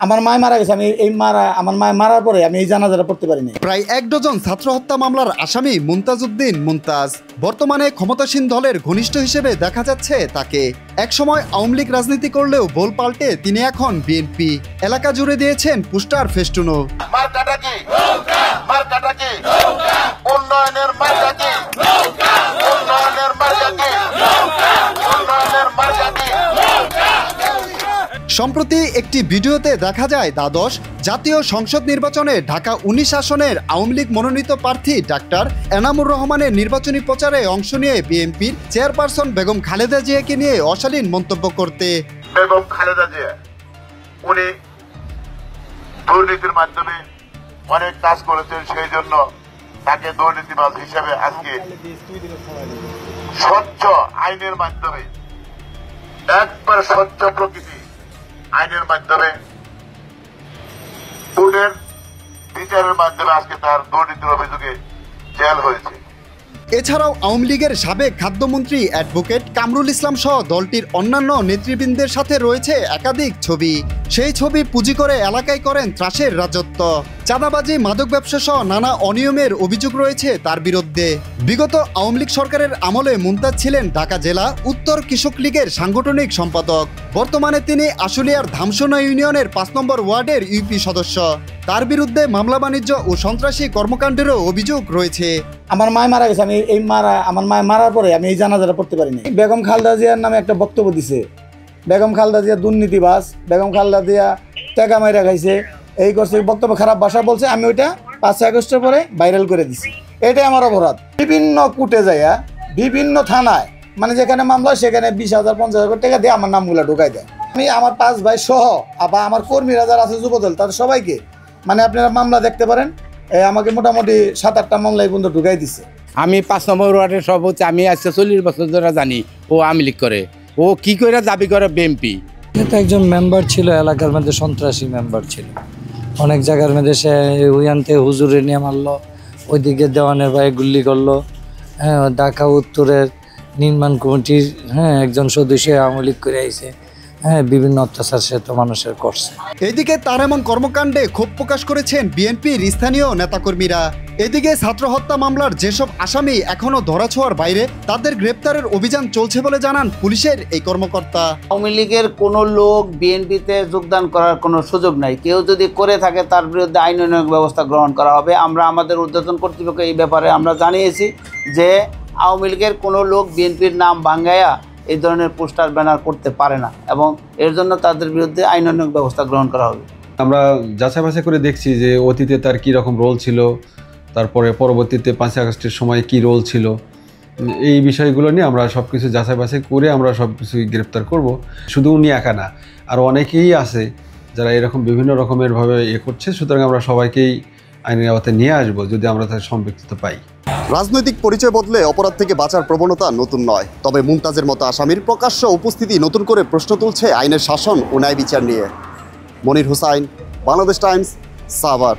আমার মায় মারা গেছে, আমি আমার মায় মারার পরে আমি এই জানাজাটা পড়তে পারিনি। প্রায় 1 ডজন ছাত্র হত্যা মামলার আসামি মুমতাজ উদ্দিন মুমতাজ বর্তমানে ক্ষমতাসীন দলের ঘনিষ্ঠ হিসেবে দেখা যাচ্ছে তাকে। একসময় আওয়ামী লীগ রাজনীতি করলেও বোল পাল্টে তিনি এখন বিএনপি। এলাকা জুড়ে দিয়েছেন পোস্টার ফেস্টুনও। সম্প্রতি একটি ভিডিওতে দেখা যায় দ্বাদশ জাতীয় সংসদ নির্বাচনে ঢাকা 19 আসনের আওয়ামী লীগ মনোনীত প্রার্থী ডাক্তার এনামুর রহমানের নির্বাচনী প্রচারে অংশ নিয়ে বিএনপির চেয়ারপারসন বেগম খালেদা জিয়াকে নিয়ে অশালীন মন্তব্য করতে। বেগম খালেদা জিয়া উনি দুর্নীতির মাধ্যমে অনেক কাজ করেছেন, সেই জন্য তাকে দুর্নীতিবাজ হিসেবে আজকে স্বচ্ছ আইনের মাধ্যমে, একবার স্বচ্ছ প্রকৃতি আইনের মাধ্যমে, কোর্টের বিচারের মাধ্যমে আজকে তার দুর্নীতির অভিযোগে জেল হয়েছে। এছাড়াও আওয়ামী লীগের সাবেক খাদ্যমন্ত্রী অ্যাডভোকেট কামরুল ইসলাম সহ দলটির অন্যান্য নেতৃবৃন্দের সাথে রয়েছে একাধিক ছবি। সেই ছবি পুঁজি করে এলাকায় করেন ত্রাসের রাজত্ব, চাঁদাবাজি, মাদক ব্যবসা সহ নানা অনিয়মের অভিযোগ রয়েছে তার বিরুদ্ধে। বিগত আওয়ামী লীগ সরকারের আমলে মুমতাজ ছিলেন ঢাকা জেলা উত্তর কৃষক লীগের সাংগঠনিক সম্পাদক। বর্তমানে তিনি আশুলিয়ার ধামসোনা ইউনিয়নের 5 নম্বর ওয়ার্ডের ইউপি সদস্য। তার বিরুদ্ধে মামলা বাণিজ্য ও সন্ত্রাসী কর্মকাণ্ডেরও অভিযোগ রয়েছে। আমার মায় মারা গেছে, আমি আমার মায় মারার পরে আমি এই জানাজাটা পড়তে পারিনি। বেগম খালেদা জিয়ার নামে একটা বক্তব্য দিছে, বেগম খালেদা জিয়া দুর্নীতিবাজ, বেগম খালেদা জিয়া টাকা মাইরা খাইছে, এই করছে, বক্তব্য খারাপ ভাষা বলছে। আমি ওইটা 5 আগস্টের পরে ভাইরাল করে দিছি। এটাই আমার অপরাধ। বিভিন্ন কুটে যাইয়া বিভিন্ন থানায়, মানে যেখানে মামলা সেখানে 20,000 50,000 টাকা দিয়ে আমার নামগুলো ঢুকাই দেয়। আমি আমার 5 ভাই সহ আবার আমার কর্মীরা যারা আছে যুবদল, তাদের সবাইকে মানে আপনারা মামলা দেখতে পারেন, আমাকে মোটামুটি 7-8টা মামলা এই পর্যন্ত ঢুকাই দিচ্ছে। আমি 5 নম্বর ওয়ার্ডের সভাপতি, আমি আজকে 40 বছর ধরে জানি ও আওয়ামী লীগ করে, ও কি করে দাবি করে বিএনপি। এটা একজন মেম্বার ছিল, এলাকার মধ্যে সন্ত্রাসী মেম্বার ছিল। অনেক জায়গার মধ্যে সে ওইখানতে হুজুরে নিয়ে মারলো, ওইদিকে দেওয়ানের ভাই গুল্লি করলো। ঢাকা উত্তরের নির্মাণ কমিটির একজন সদস্য আওয়ামী লীগ করে আইছে। বিভিন্ন অত্যাচার সে তো মানুষের করছে। এদিকে তার এমন কর্মকাণ্ডে ক্ষোভ প্রকাশ করেছেন বিএনপির স্থানীয় নেতাকর্মীরা। এদিকে ছাত্র হত্যা মামলার যেসব আসামি এখনো ধরাছোঁয়ার বাইরে, তাদের গ্রেপ্তারের অভিযান চলছে বলে জানান পুলিশের এই কর্মকর্তা। আওয়ামী লীগের কোনো লোক বিএনপিতে যোগদান করার কোনো সুযোগ নাই। কেউ যদি করে থাকে তার বিরুদ্ধে আইনানুগ ব্যবস্থা গ্রহণ করা হবে। আমরা আমাদের ঊর্ধ্বতন কর্তৃপক্ষ এই ব্যাপারে আমরা জানিয়েছি যে আওয়ামী লীগের কোনো লোক বিএনপির নাম ভাঙ্গাইয়া এই ধরনের পোস্টার ব্যানার করতে পারে না, এবং এর জন্য তাদের বিরুদ্ধে আইনানুগ ব্যবস্থা গ্রহণ করা হবে। আমরা যাচাই বাছাই করে দেখছি যে অতীতে তার কী রকম রোল ছিল, তারপরে পরবর্তীতে 5 আগস্টের সময় কী রোল ছিল, এই বিষয়গুলো নিয়ে আমরা সব কিছু যাচাই বাছাই করে আমরা সব কিছুই গ্রেপ্তার করব। শুধু উনি একা না, আর অনেকেই আছে যারা এরকম বিভিন্ন রকমেরভাবে করছে। সুতরাং আমরা সবাইকেই আইনের আওতায় নিয়ে আসবো যদি আমরা তার সম্পৃক্ততা পাই। রাজনৈতিক পরিচয় বদলে অপরাধ থেকে বাঁচার প্রবণতা নতুন নয়, তবে মুমতাজের মতো আসামির প্রকাশ্য উপস্থিতি নতুন করে প্রশ্ন তুলছে আইনের শাসন ও ন্যায় বিচার নিয়ে। মনির হুসাইন, বাংলাদেশ টাইমস, সাভার।